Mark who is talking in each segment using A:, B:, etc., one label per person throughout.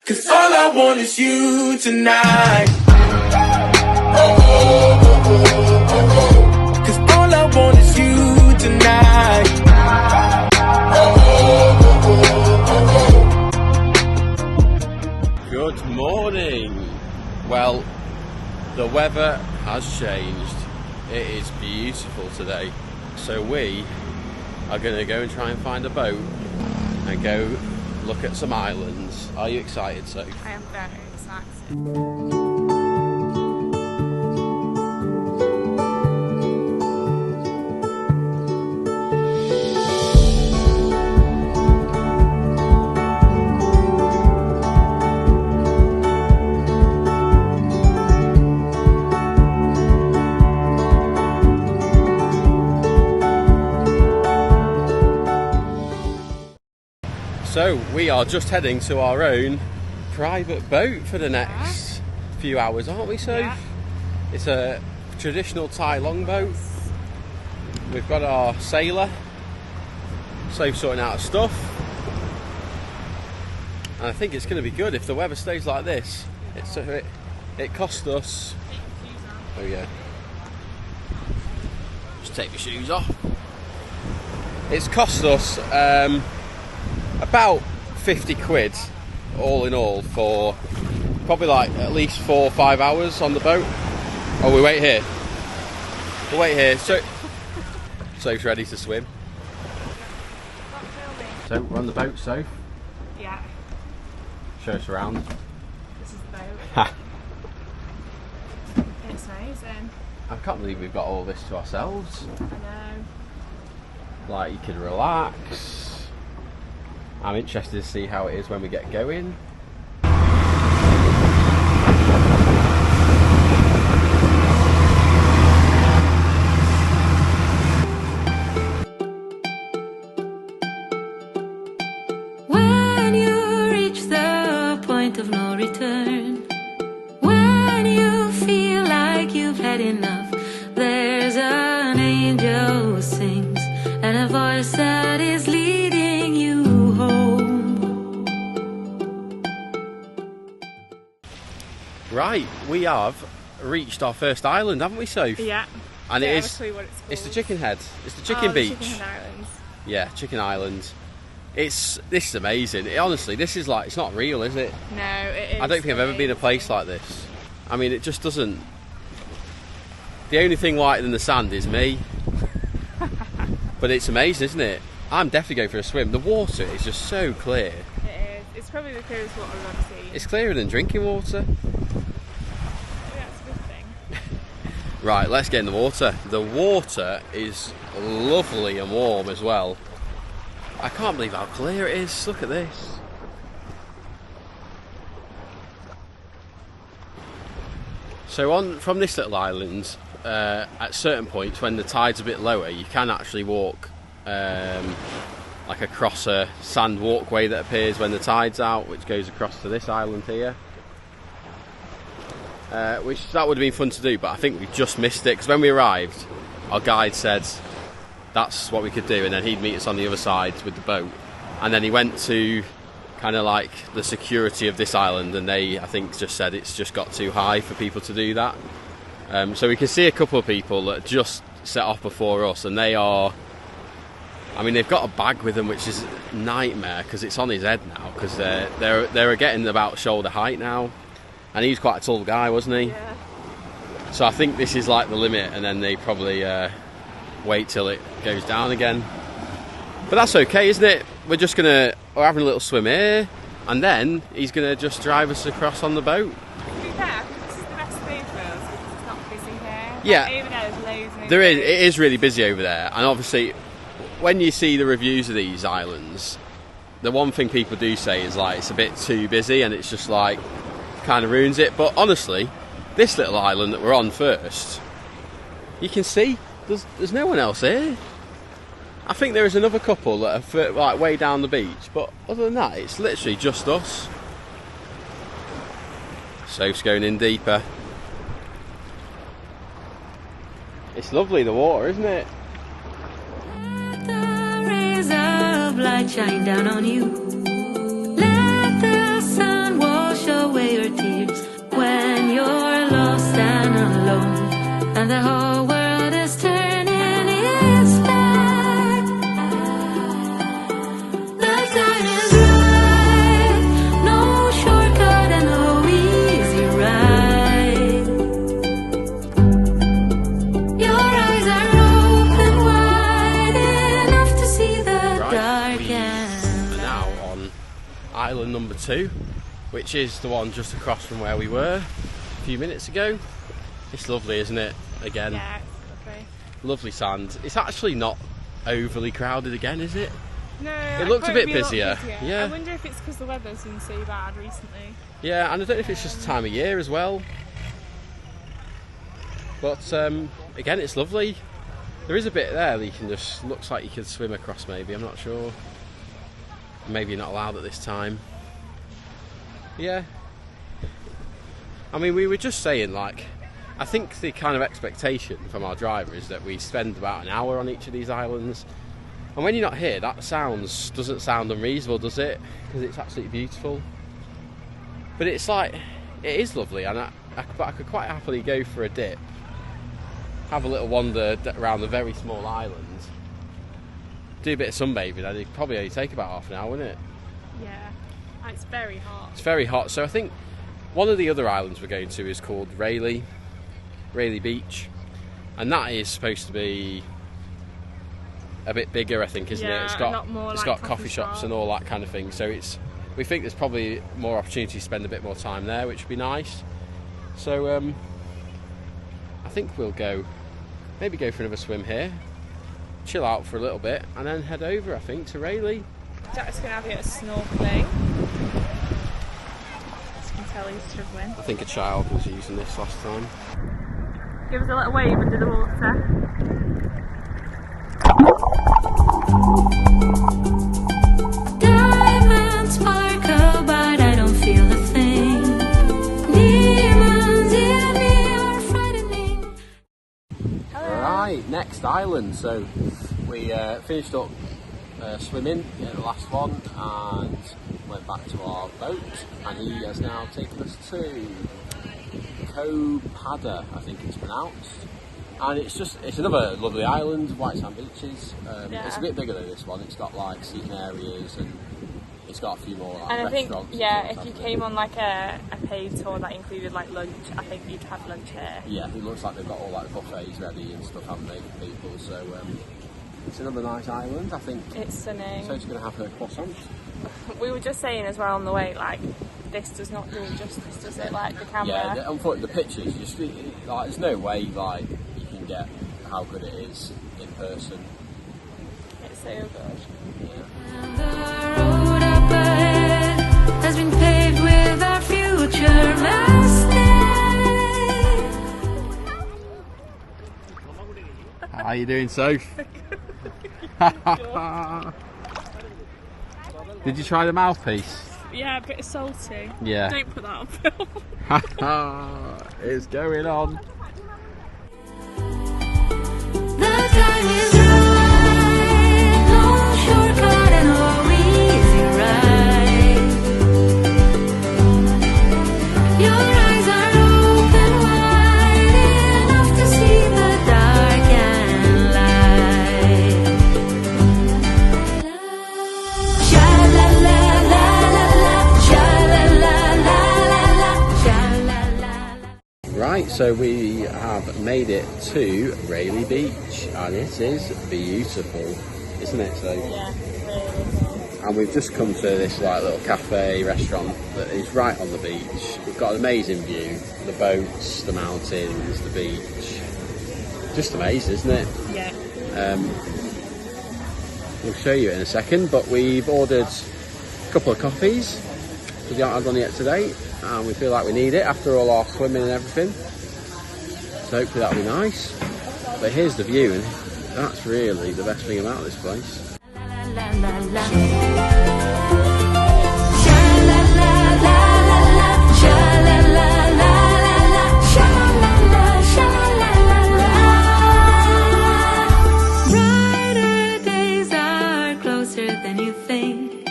A: 'Cause all I want is you tonight. 'Cause all I want is you tonight.
B: Good morning. Well, the weather has changed. It is beautiful today. So we are going to go and try and find a boat and go look at some islands. Are you excited, Soph?
C: I am very excited.
B: So we are just heading to our own private boat for the next few hours, aren't we, Soph?
C: Yeah.
B: It's a traditional Thai longboat. We've got our sailor. Soph's sorting out her stuff. And I think it's going to be good if the weather stays like this. It cost us... Oh yeah. Just take my shoes off. It's cost us... about 50 quid all in all for probably like at least 4 or 5 hours on the boat. Oh, we wait here. We'll wait here. Soph's ready to swim. So we're on the boat, Soph.
C: Yeah.
B: Show us around.
C: This is the boat. It's amazing.
B: I can't believe we've got all this to ourselves.
C: I know.
B: Like, you can relax. I'm interested to see how it is when we get going.
D: When you reach the point of no return, when you feel like you've had enough, there's an angel who sings and a voice that is leading you home.
B: Right, we have reached our first island, haven't we, Soph?
C: Yeah.
B: And
C: Don't
B: it
C: have a
B: is.
C: clue what it's called.
B: It's the Chicken Head. It's the Chicken
C: the
B: Beach.
C: Chicken Islands.
B: Yeah, Chicken Island. This is amazing. Honestly, this is like, it's not real, is it?
C: No, it is.
B: I don't think I've ever been in a place like this. I mean, it just doesn't. The only thing whiter than the sand is me. But it's amazing, isn't it? I'm definitely going for a swim. The water is just so clear.
C: It is. It's probably the clearest water I've ever seen.
B: It's clearer than drinking water.
C: Maybe that's a good thing.
B: Right, let's get in the water. The water is lovely and warm as well. I can't believe how clear it is. Look at this. So from this little island, at certain points when the tide's a bit lower, you can actually walk like across a sand walkway that appears when the tide's out, which goes across to this island here. Which that would have been fun to do, but I think we just missed it because when we arrived, our guide said that's what we could do, and then he'd meet us on the other side with the boat, and then he went to kind of like the security of this island, and they, I think, just said it's just got too high for people to do that. So we can see a couple of people that just set off before us, and they are, I mean, they've got a bag with them, which is a nightmare because it's on his head now, because they're getting about shoulder height now. And he's quite a tall guy, wasn't he?
C: Yeah.
B: So I think this is like the limit, and then they probably wait till it goes down again. But that's okay, isn't it? We're having a little swim here, and then he's gonna just drive us across on the boat.
C: To be fair, I think this is the best day for us because it's not busy here.
B: Yeah.
C: Like, over there, there's loads and
B: There is.
C: loads.
B: It is really busy over there, and obviously, when you see the reviews of these islands, the one thing people do say is like it's a bit too busy, and it's just like kind of ruins it. But honestly, this little island that we're on first, you can see there's no one else here. I think there is another couple that are like way down the beach, but other than that, it's literally just us. Soph's going in deeper. It's lovely, the water, isn't it?
D: Let the rays of light shine down on you. Let the sun warm and the whole world is turning its back. The time is right, no shortcut and no easy ride. Your eyes are open wide enough to see the dark
B: We
D: end.
B: are now on island number 2, which is the one just across from where we were a few minutes ago. It's lovely, isn't it? Again,
C: Yeah, it's lovely.
B: lovely sand. It's actually not overly crowded again, is it?
C: No,
B: It looked a bit busier. Yeah.
C: I wonder if it's because the weather's been so bad recently.
B: Yeah, and I don't know if it's just the time of year as well. But again, it's lovely. There is a bit there that you can just, looks like you could swim across maybe, I'm not sure. Maybe you're not allowed at this time. Yeah. I mean, we were just saying, like, I think the kind of expectation from our driver is that we spend about an hour on each of these islands. And when you're not here, that doesn't sound unreasonable, does it? Because it's absolutely beautiful. But it's like, it is lovely, and I could quite happily go for a dip, have a little wander around the very small island, do a bit of sunbathing, and it'd probably only take about half an hour, wouldn't it?
C: Yeah, and it's very hot.
B: It's very hot, so I think one of the other islands we're going to is called Railay Beach, and that is supposed to be a bit bigger, I think, isn't it? It's
C: a
B: got
C: lot more,
B: it's
C: like,
B: got coffee shops and all that kind of thing. So we think there's probably more opportunity to spend a bit more time there, which would be nice. So I think we'll maybe go for another swim here, chill out for a little bit, and then head over, I think, to Railay.
C: Jack's going to have you at snorkeling. As you can tell, he's struggling.
B: I think a child was using this last time.
C: Give us a little wave under the water.
D: Diamonds sparkle, but I don't feel a thing. Demons in me are frightening.
B: Right, next island. So we finished up swimming at the last one and went back to our boat, and he has now taken us to Krabi, I think it's pronounced. And it's another lovely island, white sand beaches. It's a bit bigger than this one. It's got like seating areas, and it's got a few more like,
C: And I think,
B: restaurants.
C: if you came on like a paid tour that included like lunch, I think you'd have lunch here.
B: Yeah, it looks like they've got all like buffets ready and stuff, haven't they, for people? So it's another nice island, I think.
C: It's stunning.
B: So she's going to have her croissant.
C: We were just saying as well on the way, like, this does not do justice, does it? Like the camera.
B: Yeah, unfortunately, the pictures, like, there's no way like you can get how good it is in person.
C: It's so good.
D: And the road up ahead has been paved with our future mistake.
B: How are you doing, Soph? Did you try the mouthpiece?
C: Yeah, a bit salty.
B: Yeah.
C: Don't put that on film.
B: It's going on.
D: The time is right, no shortcut and no easy ride. Your eyes are open wide enough to see the dark and light. Sha la la la la la, sha la la la la la, sha la la la.
B: Right, so we have made it to Railay Beach, and it is beautiful, isn't it? So,
C: Yeah, really.
B: and we've just come to this like little cafe restaurant that is right on the beach. We've got an amazing view, the boats, the mountains, the beach. Just amazing, isn't it?
C: Yeah.
B: We'll show you in a second, but we've ordered a couple of coffees because we haven't had one yet today, and we feel like we need it after all our swimming and everything. So hopefully that'll be nice. But here's the view, and that's really the best thing about this place.
D: La la la la. Sha la la la la la. Sha la la la la la. Sha la la sha la la la. Brighter days are closer than you think.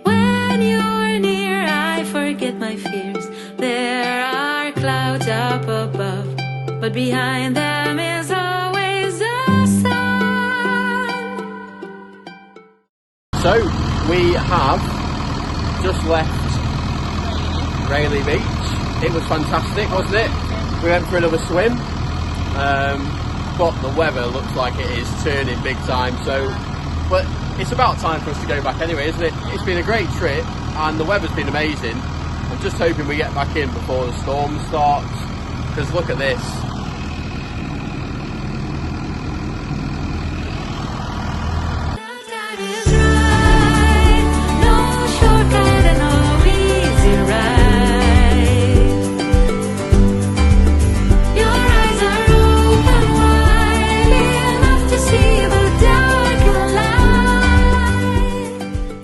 D: When you're near, I forget my fears. There are clouds up above, but behind them is always the sun.
B: So we have just left Railay Beach. It was fantastic, wasn't it? We went for another swim, but the weather looks like it is turning big time. But it's about time for us to go back anyway, isn't it? It's been a great trip and the weather's been amazing. I'm just hoping we get back in before the storm starts, because look at this.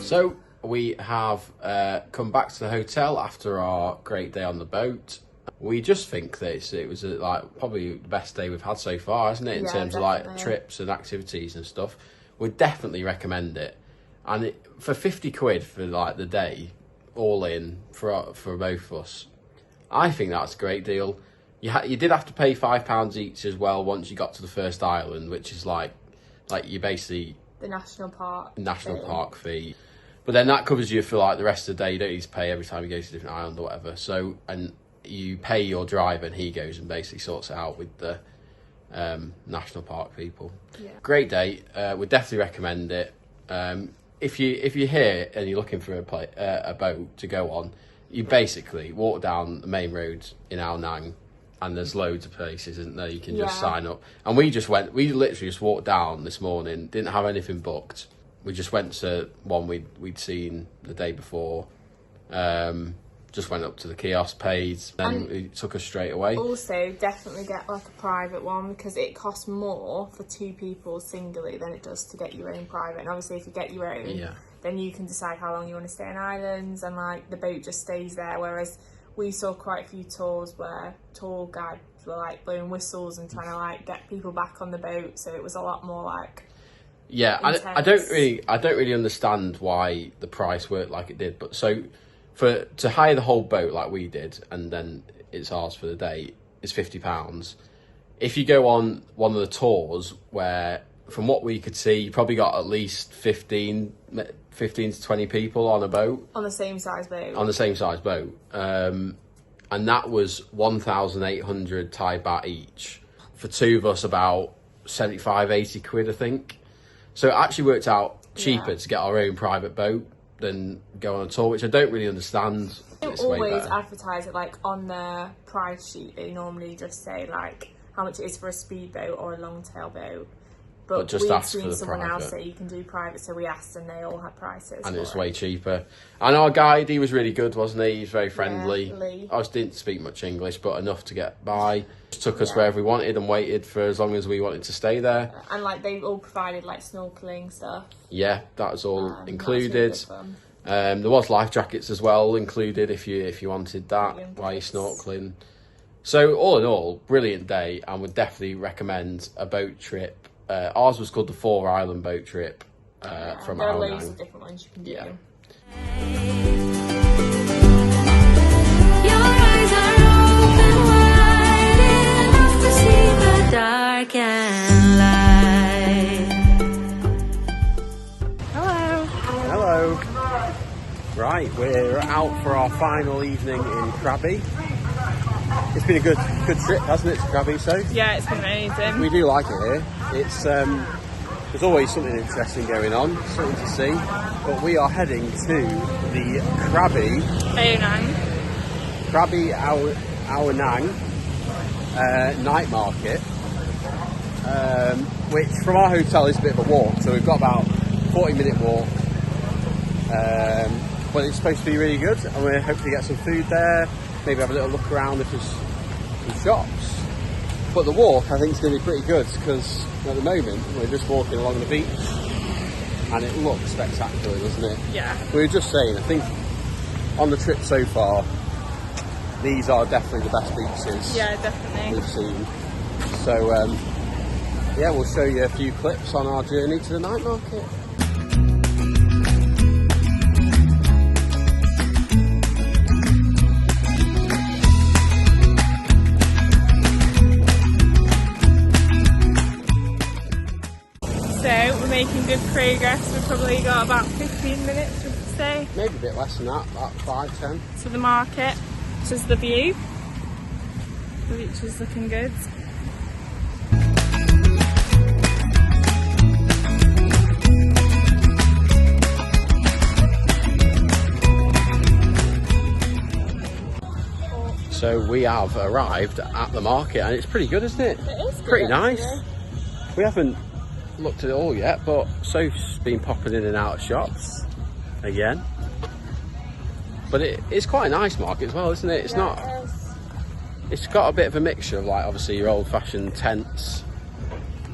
B: So we have come back to the hotel after our great day on the boat. We just think that it was like probably the best day we've had so far, isn't it? In terms of like trips and activities and stuff. We'd definitely recommend it. And for 50 quid for like the day, all in for both of us, I think that's a great deal. You did have to pay £5 each as well once you got to the first island, which is like you basically
C: the national park fee.
B: But then that covers you for like the rest of the day. You don't need to pay every time you go to a different island or whatever. So, and you pay your driver and he goes and basically sorts it out with the national park people. Yeah. Great day. Would definitely recommend it. If you're here and you're looking for a boat to go on, you basically walk down the main road in Ao Nang, and there's loads of places, isn't there? You can just sign up. And we literally just walked down this morning, didn't have anything booked. We just went to one we'd seen the day before. Just went up to the kiosk, paid, then it took us straight away.
C: Also, definitely get like a private one, because it costs more for 2 people singly than it does to get your own private. And obviously, if you get your own, then you can decide how long you want to stay on islands, and like the boat just stays there. Whereas we saw quite a few tours where tour guides were like blowing whistles and trying to like get people back on the boat, so it was a lot more like. Yeah,
B: I don't really understand why the price worked like it did. But so to hire the whole boat like we did, and then it's ours for the day, is £50. If you go on one of the tours, where from what we could see, you probably got at least 15 to 20 people on a boat.
C: On the same size boat.
B: And that was 1,800 Thai baht each. For 2 of us, about 75, 80 quid, I think. So it actually worked out cheaper to get our own private boat than go on a tour, which I don't really understand.
C: They always advertise it like on their price sheet. They normally just say like how much it is for a speedboat or a long tail boat. But just we've seen someone else say you can do private, so we asked and they all had prices. And it's
B: way cheaper. And our guide, he was really good, wasn't he? He was very friendly.
C: Lee.
B: I didn't speak much English, but enough to get by. Just took us wherever we wanted and waited for as long as we wanted to stay there.
C: And like they all provided like snorkeling stuff.
B: Yeah, that was all included. There was life jackets as well included if you wanted that while you're snorkeling. So all in all, brilliant day, and would definitely recommend a boat trip. Ours was called the 4 Island boat trip from Ao Nang.
C: There are loads of different ones you can do.
D: Your eyes are open wide enough to see the dark and light.
B: Hello. Right, we're out for our final evening in Krabi. It's been a good trip, hasn't it, to Krabi, so?
C: Yeah, it's been amazing.
B: We do like it here. It's there's always something interesting going on, something to see. But we are heading to the Krabi Ao Nang night market, which from our hotel is a bit of a walk. So we've got about 40-minute walk. But it's supposed to be really good, and we're hoping to get some food there. Maybe have a little look around if there's some shops. But the walk, I think, is going to be pretty good, because at the moment we're just walking along the beach and it looks spectacular, doesn't it?
C: Yeah.
B: We were just saying, I think on the trip so far, these are definitely the best beaches.
C: Yeah, definitely.
B: We've seen. So, yeah, we'll show you a few clips on our journey to the night market.
C: making good progress. We've probably got about 15 minutes, would you say?
B: Maybe a bit less than that, about 5, 10.
C: To the market. This is the view. The beach is looking good.
B: So we have arrived at the market and it's pretty good, isn't it?
C: It is good,
B: pretty nice.
C: actually.
B: We haven't looked at it all yet, but Soph's been popping in and out of shops again. But it's quite a nice market as well, isn't it? It's not.
C: It is.
B: It's got a bit of a mixture of like obviously your old-fashioned tents,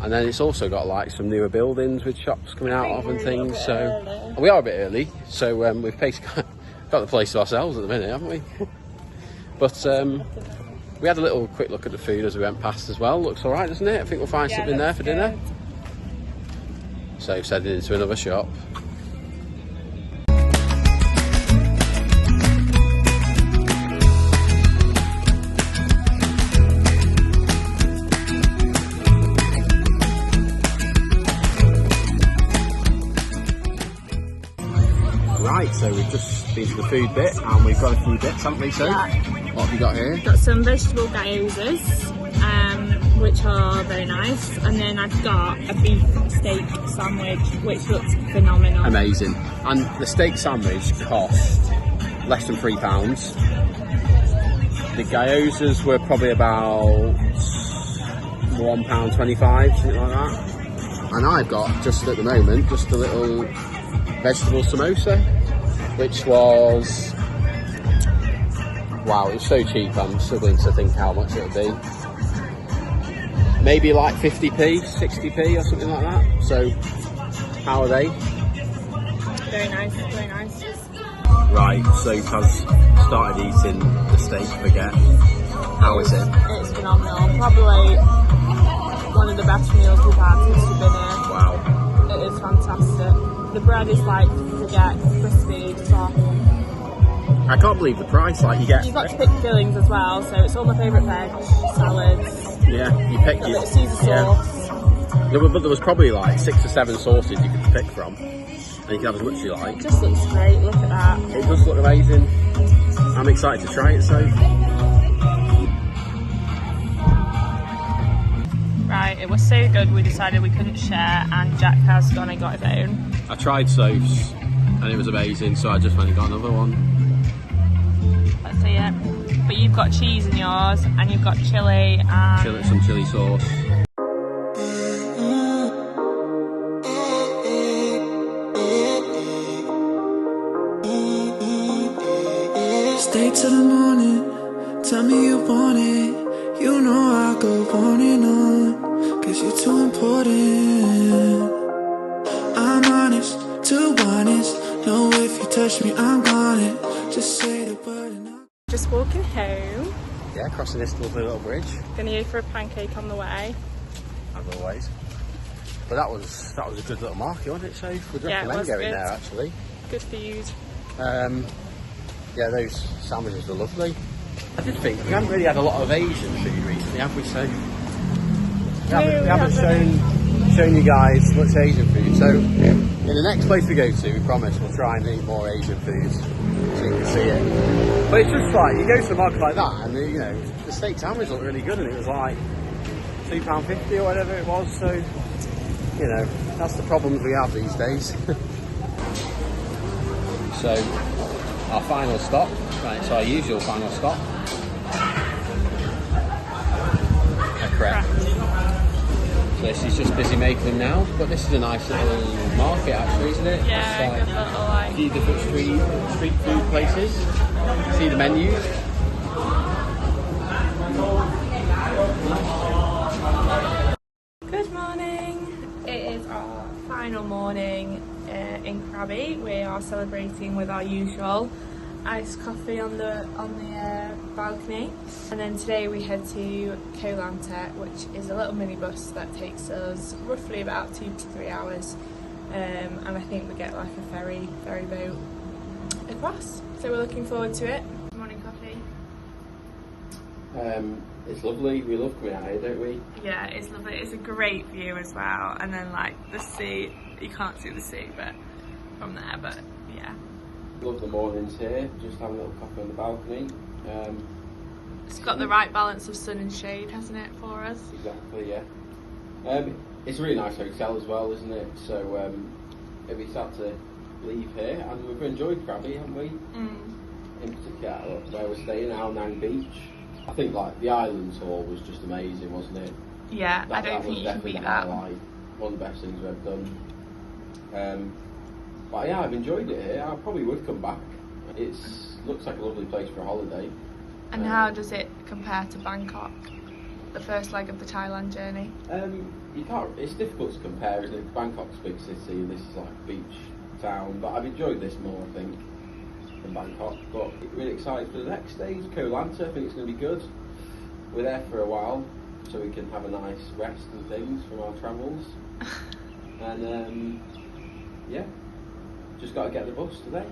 B: and then it's also got like some newer buildings with shops coming out of and things. So
C: early.
B: we are a bit early. So we've basically got the place to ourselves at the minute, haven't we? But we had a little quick look at the food as we went past as well. Looks all right, doesn't it? I think we'll find something there for dinner. So heading into another shop. Right, so we've just been to the food bit and we've got a few bits, haven't we, so?
C: Yeah.
B: What have you got here?
C: Got some vegetable gyozas, which are very nice, and then I've got a beef steak sandwich, which looks phenomenal.
B: Amazing. And the steak sandwich cost less than £3. The gyozas were probably about £1.25, something like that. And I've got, just at the moment, just a little vegetable samosa, which was, wow, it was so cheap. I'm struggling to think how much it would be. Maybe like 50p, 60p or something like that. So how are they?
C: Very nice, very nice.
B: Right, so has started eating the steak baguette. How is it?
C: It's phenomenal. Probably one of the best meals we've had since we've been here.
B: Wow.
C: It is fantastic. The bread is like baguette, crispy, soft.
B: I can't believe the price. Like you get.
C: You've got to pick fillings as well, so it's all my favourite veg, salads.
B: Yeah, you pick
C: A
B: your.
C: bit of Caesar sauce.
B: But there was probably like 6 or 7 sauces you could pick from, and you can have as much as you like.
C: It just looks great. Look at that.
B: It does look amazing. I'm excited to try it. So.
C: Right, it was so good we decided we couldn't share, and Jack has gone and got his own.
B: I tried Soph's, and it was amazing. So I just went and got another one.
C: Let's see it. But you've got cheese in yours, and you've got chilli and
B: Some chili sauce.
E: Stay till the morning, tell me you want it. You know I'll go on and on, cause you're too important. I'm honest, too honest. Know if you touch me, I'm on it. Just say the word and I'll...
C: just walking home.
B: Yeah, crossing this lovely little bridge.
C: Gonna go for a pancake on the way.
B: As always. But that was a good little market, wasn't it? So we'd
C: Yeah, it
B: recommend
C: was
B: going
C: good.
B: there actually.
C: Good food.
B: Yeah, those sandwiches were lovely. I did think we haven't really had a lot of Asian food recently, have we? So we haven't shown you guys much Asian food. So in the next place we go to, we promise we'll try and eat more Asian food so you can see it. But it's just like you go to a market like that, and the steak sandwich looked really good, and it was like £2.50 or whatever it was. So that's the problems we have these days. So our final stop, right, so our usual final stop, a crepe. So she's just busy making them now, but this is a nice little market actually, isn't it?
C: Yeah,
B: It's
C: good little like.
B: a few different street food places. See the menus.
C: Good morning. It is our final morning in Krabi. We are celebrating with our usual iced coffee on the balcony, and then today we head to Koh Lanta, which is a little minibus that takes us roughly about 2 to 3 hours, and I think we get like a ferry boat across. So we're looking forward to it. Morning coffee.
B: It's lovely. We love coming out here, don't we?
C: Yeah, it's lovely. It's a great view as well, and then like the sea You can't see the sea, but from there. But yeah,
B: Love the mornings here. Just having a little coffee on the balcony.
C: it's got the right balance of sun and shade, hasn't it, for us?
B: Exactly, yeah. It's a really nice hotel as well, isn't it? So it'd be sad to leave here, and we've enjoyed Krabi, haven't we? In particular, where we're staying, Al Nang Beach. I think like the island tour was just amazing, wasn't it?
C: Yeah, I don't think you can beat that.
B: One of the best things we've done. But yeah, I've enjoyed it here. I probably would come back. It looks like a lovely place for a holiday.
C: And how does it compare to Bangkok, the first leg of the Thailand journey?
B: You can't. It's difficult to compare, isn't it? Bangkok's a big city, and this is like a beach town. But I've enjoyed this more, I think, than Bangkok. But really excited for the next stage, Koh Lanta. I think it's going to be good. We're there for a while, so we can have a nice rest and things from our travels. And yeah, just got to get the bus today.